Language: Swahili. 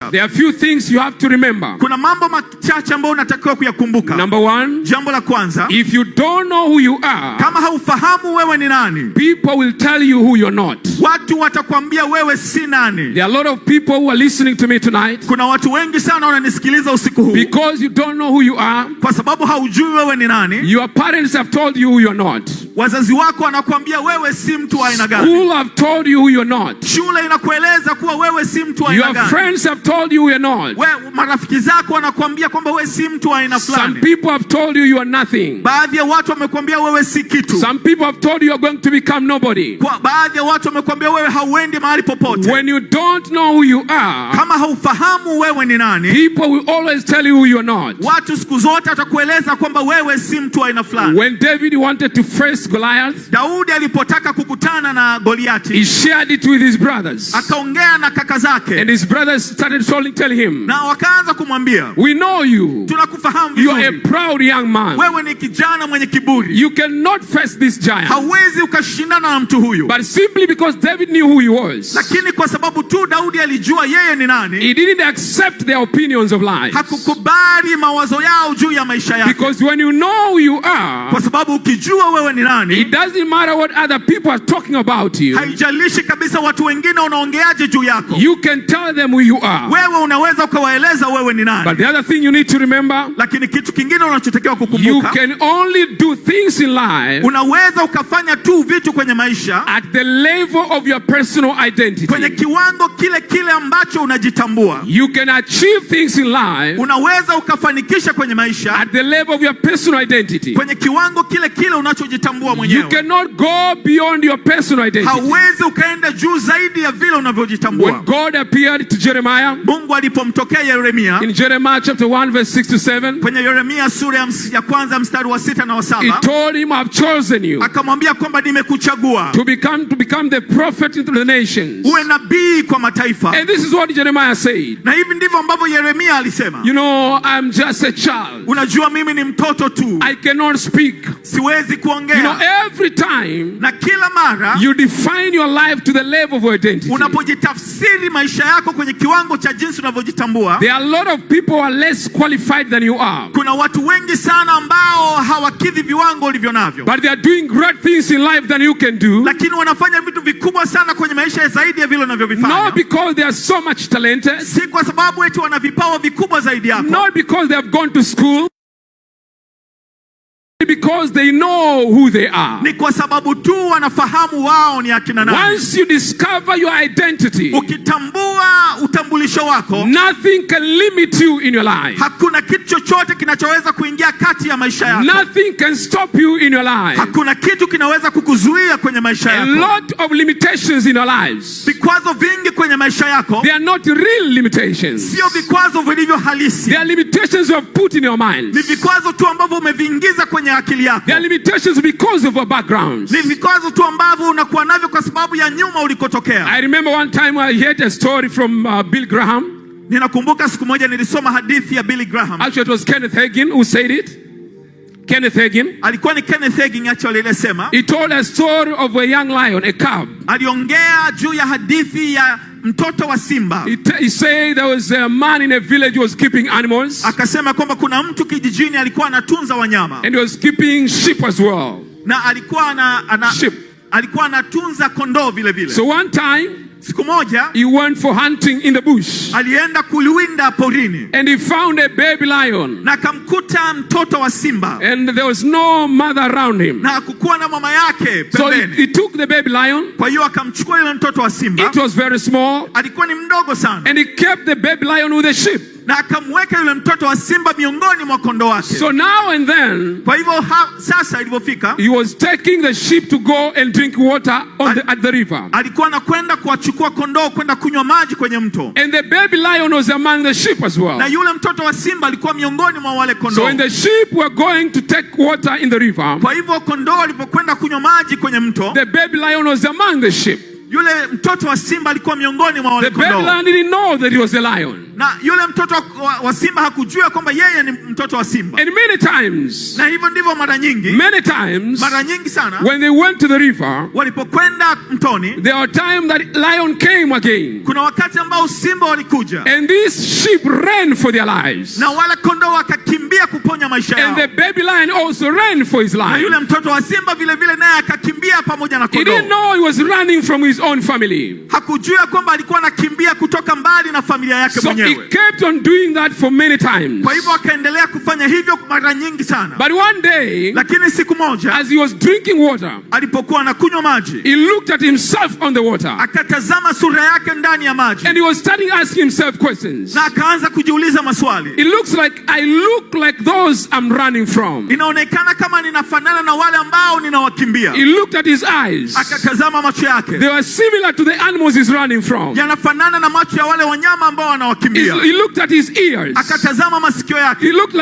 kukumbuka. There are few things you have to remember. Kuna mambo machache ambayo unatakiwa kuyakumbuka. Number one, jambo la kwanza, if you don't know who you are, kama haufahamu wewe ni nani, people will tell you who you're not. Watu watakwambia wewe si nani. There are a lot of people who are listening to me tonight. Kuna watu wengi sana wananisikiliza usiku huu. Because you don't know who you are. Kwa sababu haujui wewe ni nani. Your parents have told you who you're not. Wazazi wako wanakuambia wewe si mtu wa aina gani. School have told you who you're not. Shule inakueleza kuwa wewe si mtu wa aina gani. Your friends have told you who you're not. Marafiki zako wanakuambia kwamba wewe si mtu wa aina fulani. Some people have told you you are nothing. Baadhi ya watu wamekuambia wewe si kitu. Some people have told you you're going to become nobody. Kwa baadhi ya watu wamekuambia wewe hauendi mahali popote. When you don't know who you are, kama haufahamu wewe ni nani, people will always tell you who you're not. Watu siku zote watakueleza kwamba wewe si mtu wa aina fulani. When David wanted to face Goliath, Daudi alipotaka kukutana na Goliati, he shared it with his brothers. Akaongea na kaka zake. And his brothers started telling him, na wakaanza kumwambia, we know you. Tunakufahamu vizuri. You are a proud young man. Wewe ni kijana mwenye kiburi. You cannot face this giant. Hauwezi ukashindana na mtu huyu. But simply because David knew who he was. Lakini kwa sababu tu Daudi alijua yeye ni nani, he didn't accept their opinions of life. Hakukubali mawazo yao juu ya maisha yake. Because when you know who you are, kwa sababu ukijua wewe ni nani, it doesn't matter what other people are talking about you. Haijalishi kabisa watu wengine wanaongeaje juu yako. You can tell them who you are. Wewe unaweza ukawaeleza wewe ni nani. But the other thing you need to remember, lakini kitu kingine unachotakiwa kukumbuka, you can only do things in life, unaweza ukafanya tu vitu kwenye maisha at the level of your personal identity. Kwenye kiwango kile ambacho unajitambua. You can achieve things in life, unaweza ukafanikisha kwenye maisha at the level of your personal identity. Kwenye kiwango kile unachojitambua mwenyewe. You cannot go beyond your personal identity. Hauwezi ukaenda juu zaidi ya vile unavyojitambua. When God appeared to Jeremiah, Mungu alipomtokea Yeremia, in Jeremiah chapter 1 verse 6 to 7, kwenye Yeremia sura ya kwanza mstari wa 6 na wa 7, he told him, I've chosen you, akamwambia kwamba nimekuchagua to become the prophet to the nations. Uwe nabii kwa mataifa. And this is what Jeremiah said. Na hivi ndivyo ambavyo Yeremia alisema. You know, I'm just a child. Unajua mimi ni mtoto tu. I cannot speak. Siwezi kuongea. You know, every time, na kila mara, you define your life to the level of your identity. Unapojitafsiri maisha yako kwenye kiwango cha jinsi unavyojitambua. There are a lot of people who are less qualified than you are. Kuna watu wengi sana ambao hawakidhi viwango ulivyo navyo. But they are doing great things in life than you can do. Lakini wanafanya vitu vikubwa sana kwenye maisha zaidi ya vile unavyovifanya. Not because they are so much talented. Si kwa sababu eti wana vipawa vikubwa zaidi yako. Not because they have gone to school. Because they know who they are. Ni kwa sababu tu wanafahamu wao ni akina nani. Once you discover your identity, ukitambua utambulisho wako, nothing can limit you in your life. Hakuna kitu chochote kinachoweza kuingia kati ya maisha yako. Nothing can stop you in your life. Hakuna kitu kinaweza kukuzuia kwenye maisha yako. A lot of limitations in your lives. Vikwazo vingi kwenye maisha yako, they are not real limitations. Sio vikwazo vilivyo halisi. They are limitations you have put in your mind. Ni vikwazo tu ambavyo umeviingiza kwenye akili yako. There are limitations because of our backgrounds. Ni vikwazo tu ambavyo unakuwa navyo kwa sababu ya nyuma ulikotokea. I remember one time I heard a story from Bill Graham. Ninakumbuka siku moja nilisoma hadithi ya Billy Graham. Actually it was Kenneth Hagin who said it. Kenneth Hagin. Alikuwa ni Kenneth Hagin actually alisema. He told a story of a young lion, a cub. Aliongea juu ya hadithi ya mtoto wa simba. He said there was a man in a village who was keeping animals. Akasema kwamba kuna mtu kijijini alikuwa anatunza wanyama. And he was keeping sheep as well. Na alikuwa sheep. Alikuwa anatunza kondoo vile vile. So one time, siku moja, he went for hunting in the bush. Alienda kuliwinda porini. And he found a baby lion. Na akamkuta mtoto wa simba. And there was no mother around him. Na hakukuwa na mama yake pembeni. So he took the baby lion. Kwa hiyo akamchukua yule mtoto wa simba. It was very small. Alikuwa ni mdogo sana. And he kept the baby lion with the sheep. Na akamweka yule mtoto wa simba miongoni mwa kondoo wake. So now and then, kwa hivyo sasa ilipofika, he was taking the sheep to go and drink water at the river. Alikuwa anakwenda kuwachukua kondoo kwenda kunywa maji kwenye mto. And the baby lion was among the sheep as well. Na yule mtoto wa simba alikuwa miongoni mwa wale kondoo. So when the sheep were going to take water in the river, kwa hivyo kondoo walipokwenda kunywa maji kwenye mto, the baby lion was among the sheep. Yule mtoto wa simba alikuwa miongoni mwa wale The baby kondoo. lion didn't know that he was a lion. Na yule mtoto wa simba hakujua kwamba yeye ni mtoto wa simba. And many times, Na hivyo ndivyo mara nyingi sana, when they went to the river, walipokwenda mtoni, there were times that lion came again. kuna wakati ambao simba walikuja. And these sheep ran for their lives. Na wale kondoo wakakimbia kuponya maisha yao. And the baby lion also ran for his life. Na yule mtoto wa simba vile vile naye akakimbia pamoja na kondoo. He didn't know he was running from his own family. Hakujua kwamba alikuwa anakimbia kutoka mbali na familia yake mwenyewe. So he kept on doing that for many times. Kwa hivyo akaendelea kufanya hivyo mara nyingi sana. But one day, lakini siku moja, as he was drinking water, alipokuwa anakunywa maji, he looked at himself on the water. Akatazama sura yake ndani ya maji. And he was starting asking himself questions. Na akaanza kujiuliza maswali. It looks like I look like those I'm running from. Inaonekana kama ninafanana na wale ambao ninawakimbia. He looked at his eyes. Akatazama macho yake. They were similar to the animals he's running from. Yanafanana na macho ya wale wanyama ambao anawakimbia. He looked at his ears. Akatazama masikio yake. He looked like